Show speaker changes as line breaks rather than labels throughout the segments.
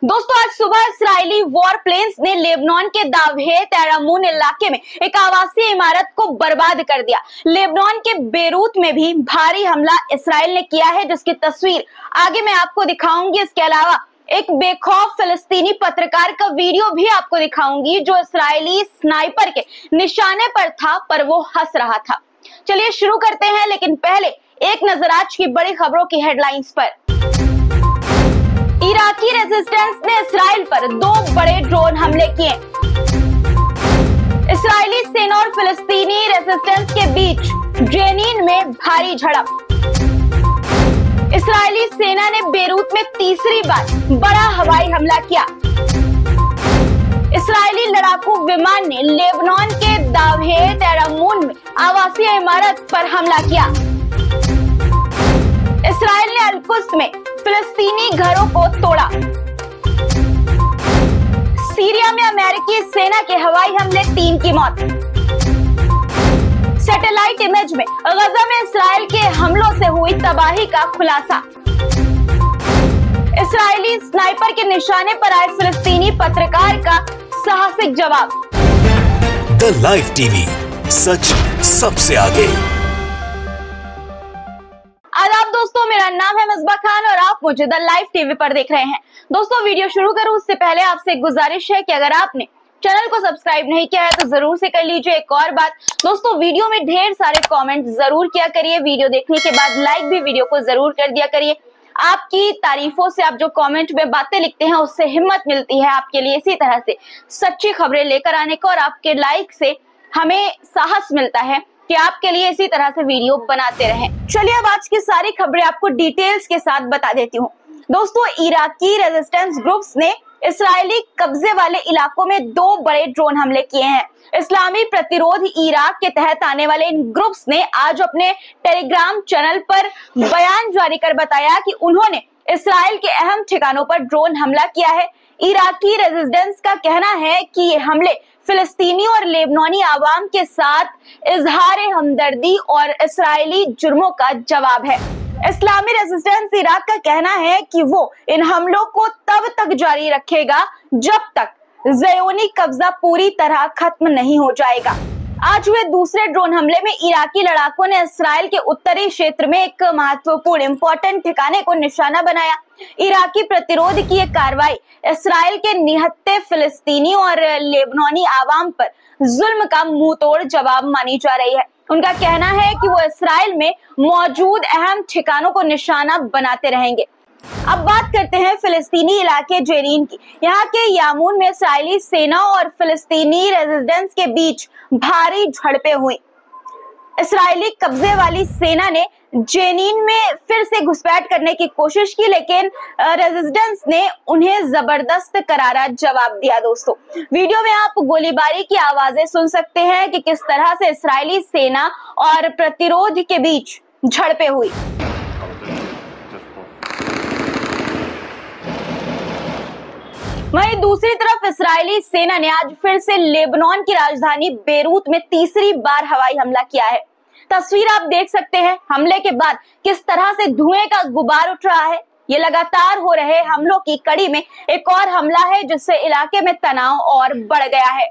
दोस्तों आज सुबह इस्राएली वॉर प्लेन्स ने लेबनान के दावहेत एरामून इलाके में एक आवासीय इमारत को बर्बाद कर दिया। लेबनान के बेरूत में भी भारी हमला इस्राएल ने किया है, जिसकी तस्वीर आगे मैं आपको दिखाऊंगी। इसके अलावा एक बेखौफ फिलिस्तीनी पत्रकार का वीडियो भी आपको दिखाऊंगी जो इस्राएली स्नाइपर के निशाने पर था, पर वो हंस रहा था। चलिए शुरू करते हैं, लेकिन पहले एक नजर आज की बड़ी खबरों की हेडलाइंस पर। इराकी रेजिस्टेंस ने इस्राइल पर 2 बड़े ड्रोन हमले किए। इस्राएली सेना और फिलिस्तीनी रेजिस्टेंस के बीच जेनीन में भारी झड़प। इस्राएली सेना ने बेरूत में तीसरी बार बड़ा हवाई हमला किया। इस्राएली लड़ाकू विमान ने लेबनान के दावहेत एरामून में आवासीय इमारत पर हमला किया। इस्राएल ने अल-कुद्स में फिलिस्तीनी घरों को तोड़ा। सीरिया में अमेरिकी सेना के हवाई हमले 3 की मौत। सैटेलाइट इमेज में गजा में इस्राएल के हमलों से हुई तबाही का खुलासा। इस्राएली स्नाइपर के निशाने पर आए फिलिस्तीनी पत्रकार का साहसिक जवाब।
द लाइव टीवी, सच सबसे आगे।
आदाब दोस्तों, मेरा नाम है मिसबा खान और आप मुझे द लाइव टीवी पर देख रहे हैं। दोस्तों वीडियो शुरू करूं उससे पहले आपसे एक गुजारिश है कि अगर आपने चैनल को सब्सक्राइब नहीं किया है तो जरूर से कर लीजिए। एक और बात दोस्तों, वीडियो में ढेर सारे कमेंट जरूर किया करिए। वीडियो देखने के बाद लाइक भी वीडियो को जरूर कर दिया करिए। आपकी तारीफों से, आप जो कमेंट में बातें लिखते हैं उससे हिम्मत मिलती है आपके लिए इसी तरह से सच्ची खबरें लेकर आने को, और आपके लाइक से हमें साहस मिलता है कि आपके लिए इसी तरह से वीडियो बनाते रहें। चलिए अब आज की सारी खबरें आपको डिटेल्स के साथ बता देती हूँ। दोस्तों इराकी रेजिस्टेंस ग्रुप्स ने इस्राएली कब्जे वाले इलाकों में 2 बड़े ड्रोन हमले किए हैं। इस्लामी प्रतिरोध इराक के तहत आने वाले इन ग्रुप्स ने आज अपने टेलीग्राम चैनल पर बयान जारी कर बताया कि उन्होंने इस्राएल के अहम ठिकानों पर ड्रोन हमला किया है। इराकी रेजिस्टेंस का कहना है कि ये हमले फिलिस्तीनी और लेबनानी आवाम के साथ इजहार हमदर्दी और इस्राएली जुर्मों का जवाब है। इस्लामी रेजिस्टेंस इराक का कहना है कि वो इन हमलों को तब तक जारी रखेगा जब तक ज़योनी कब्जा पूरी तरह खत्म नहीं हो जाएगा। आज हुए दूसरे ड्रोन हमले में इराकी लड़ाकों ने इस्राएल के उत्तरी क्षेत्र में एक महत्वपूर्ण इंपॉर्टेंट ठिकाने को निशाना बनाया। इराकी प्रतिरोध की यह कार्रवाई इस्राएल के निहत्थे फिलिस्तीनी और लेबनानी आवाम पर जुल्म का मुंह तोड़ जवाब मानी जा रही है। उनका कहना है कि वो इस्राएल में मौजूद अहम ठिकानों को निशाना बनाते रहेंगे। अब बात करते हैं फिलिस्तीनी इलाके जेनीन की। यहाँ के यामून में इस्राएली सेना और फिलिस्तीनी रेजिस्टेंस के बीच भारी झड़पें हुई। इस्राएली कब्जे वाली सेना ने जेनीन में फिर से घुसपैठ करने की कोशिश की, लेकिन रेजिस्टेंस ने उन्हें जबरदस्त करारा जवाब दिया। दोस्तों वीडियो में आप गोलीबारी की आवाजें सुन सकते हैं कि किस तरह से इस्राएली सेना और प्रतिरोध के बीच झड़पें हुई। वहीं दूसरी तरफ इस्राएली सेना ने आज फिर से लेबनान की राजधानी बेरूत में तीसरी बार हवाई हमला किया है। तस्वीर आप देख सकते हैं हमले के बाद किस तरह से धुएं का गुबार उठ रहा है। ये लगातार हो रहे हमलों की कड़ी में एक और हमला है, जिससे इलाके में तनाव और बढ़ गया है।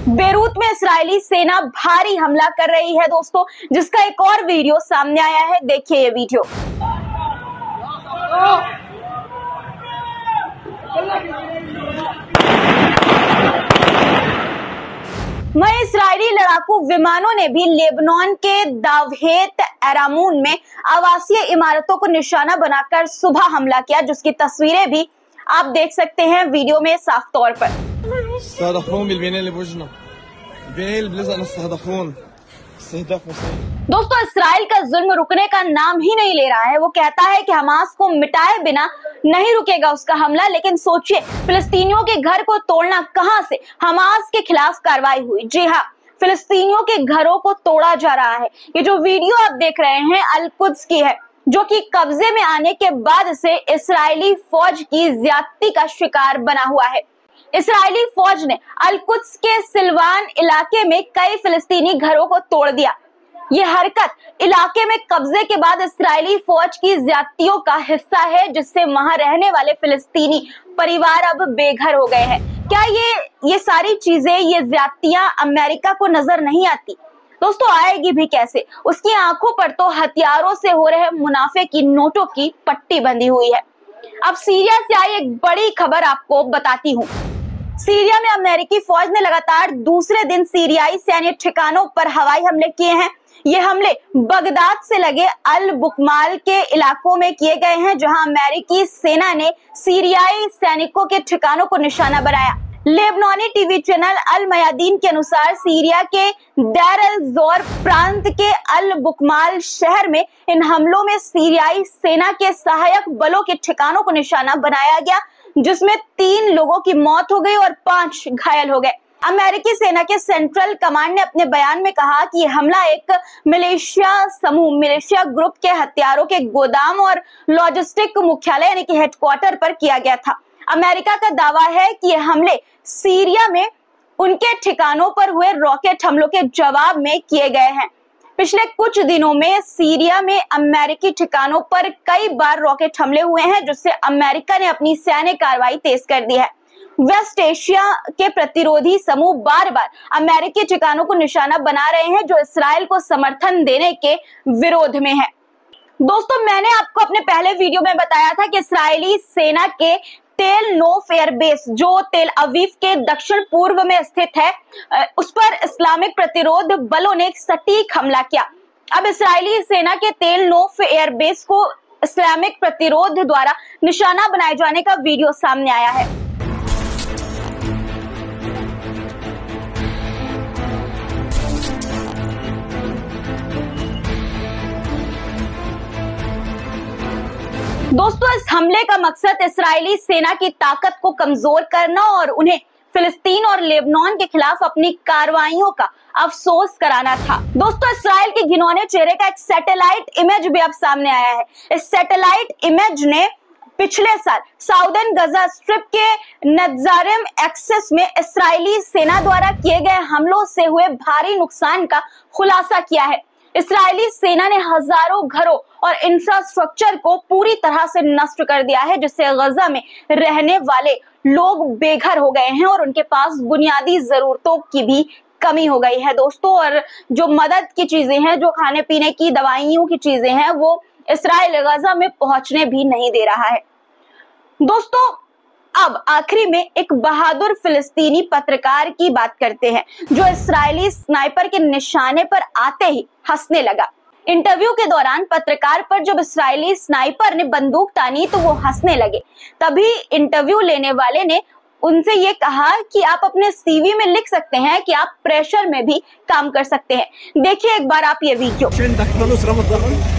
बेरूत में इस्राएली सेना भारी हमला कर रही है दोस्तों, जिसका एक और वीडियो सामने आया है। देखिए ये वीडियो। वहीं इस्राएली लड़ाकू विमानों ने भी लेबनान के दावहेत एरामून में आवासीय इमारतों को निशाना बनाकर सुबह हमला किया, जिसकी तस्वीरें भी आप देख सकते हैं वीडियो में साफ तौर पर। दोस्तों इस्राएल का जुल्म रुकने का नाम ही नहीं ले रहा है। वो कहता है कि हमास को मिटाए बिना नहीं रुकेगा उसका हमला, लेकिन सोचिए फिलिस्तीनियों के घर को तोड़ना कहां से हमास के खिलाफ कार्रवाई हुई। जी हाँ, फिलिस्तीनियों के घरों को तोड़ा जा रहा है। ये जो वीडियो आप देख रहे हैं अल-कुद्स की है, जो कि कब्जे में आने के बाद से इस्राएली फौज की ज्यादती का शिकार बना हुआ है। इस्राएली फौज ने अल-कुद्स के सिलवान इलाके में कई फिलिस्तीनी घरों को तोड़ दिया। ये हरकत इलाके में कब्जे के बाद इस्राएली फौज की ज्यादतियों का हिस्सा है, जिससे वहां रहने वाले फिलिस्तीनी परिवार अब बेघर हो गए हैं। क्या ये सारी चीजें, ये ज्यादतियां अमेरिका को नजर नहीं आती? दोस्तों आएगी भी कैसे? उसकी आंखों पर तो हथियारों से हो रहे मुनाफे की नोटों की पट्टी बंधी हुई है। अब सीरिया से आई एक बड़ी खबर आपको बताती हूँ। सीरिया में अमेरिकी फौज ने लगातार दूसरे दिन सीरियाई सैन्य ठिकानों पर हवाई हमले किए हैं। ये हमले बगदाद से लगे अल बुकमाल के इलाकों में किए गए हैं, जहां अमेरिकी सेना ने सीरियाई सैनिकों के ठिकानों को निशाना बनाया। लेबनानी टीवी चैनल अल मयादीन के अनुसार सीरिया के देर अल जोर प्रांत के अल बुकमाल शहर में इन हमलों में सीरियाई सेना के सहायक बलों के ठिकानों को निशाना बनाया गया, जिसमें 3 लोगों की मौत हो गई और 5 घायल हो गए। अमेरिकी सेना के सेंट्रल कमांड ने अपने बयान में कहा कि यह हमला एक मिलिशिया ग्रुप के हथियारों के गोदाम और लॉजिस्टिक मुख्यालय यानी कि हेडक्वार्टर पर किया गया था। अमेरिका का दावा है कि ये हमले सीरिया में उनके ठिकानों पर हुए रॉकेट हमलों के जवाब में किए गए हैं। पिछले कुछ दिनों में सीरिया में अमेरिकी ठिकानों पर कई बार रॉकेट हमले हुए हैं, जिससे अमेरिका ने अपनी सैन्य कार्रवाई तेज कर दी है। वेस्ट एशिया के प्रतिरोधी समूह बार बार अमेरिकी ठिकानों को निशाना बना रहे हैं, जो इसराइल को समर्थन देने के विरोध में है। दोस्तों मैंने आपको अपने पहले वीडियो में बताया था कि इसराइली सेना के तेल नोफ एयरबेस, जो तेल अवीव के दक्षिण पूर्व में स्थित है, उस पर इस्लामिक प्रतिरोध बलों ने एक सटीक हमला किया। अब इसराइली सेना के तेल नोफ एयरबेस को इस्लामिक प्रतिरोध द्वारा निशाना बनाए जाने का वीडियो सामने आया है। दोस्तों इस हमले का मकसद इस्राएली सेना की ताकत को कमजोर करना और उन्हें फिलिस्तीन और लेबनान के खिलाफ अपनी कार्रवाइयों का अफसोस कराना था। दोस्तों इसराइल के घिनौने चेहरे का एक सैटेलाइट इमेज भी अब सामने आया है। इस सैटेलाइट इमेज ने पिछले साल साउदर्न गजा स्ट्रिप के नजारिम एक्सेस में इस्राएली सेना द्वारा किए गए हमलों से हुए भारी नुकसान का खुलासा किया है। इस्राएली सेना ने हजारों घरों और इंफ्रास्ट्रक्चर को पूरी तरह से नष्ट कर दिया है, जिससे गजा में रहने वाले लोग बेघर हो गए हैं और उनके पास बुनियादी जरूरतों की भी कमी हो गई है। दोस्तों और जो मदद की चीजें हैं, जो खाने पीने की दवाइयों की चीजें हैं, वो इस्राइल गजा में पहुंचने भी नहीं दे रहा है। दोस्तों अब आखिरी में एक बहादुर फिलिस्तीनी पत्रकार की बात करते हैं, जो इस्राएली स्नाइपर के निशाने पर आते ही हंसने लगा। इंटरव्यू के दौरान पत्रकार पर जब इस्राएली स्नाइपर ने बंदूक तानी तो वो हंसने लगे। तभी इंटरव्यू लेने वाले ने उनसे ये कहा कि आप अपने सीवी में लिख सकते हैं कि आप प्रेशर में भी काम कर सकते हैं। देखिए एक बार आप ये वीडियो।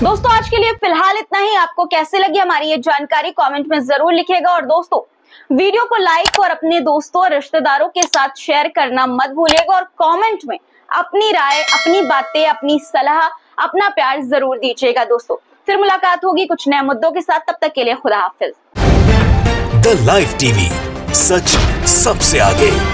दोस्तों आज के लिए फिलहाल इतना ही। आपको कैसे लगी हमारी ये जानकारी कमेंट में जरूर लिखिएगा और दोस्तों वीडियो को लाइक और अपने दोस्तों और रिश्तेदारों के साथ शेयर करना मत भूलिएगा और कमेंट में अपनी राय, अपनी बातें, अपनी सलाह, अपना प्यार जरूर दीजिएगा। दोस्तों फिर मुलाकात होगी कुछ नए मुद्दों के साथ, तब तक के लिए खुदा हाफिज।
द लाइव टीवी, सच सबसे आगे।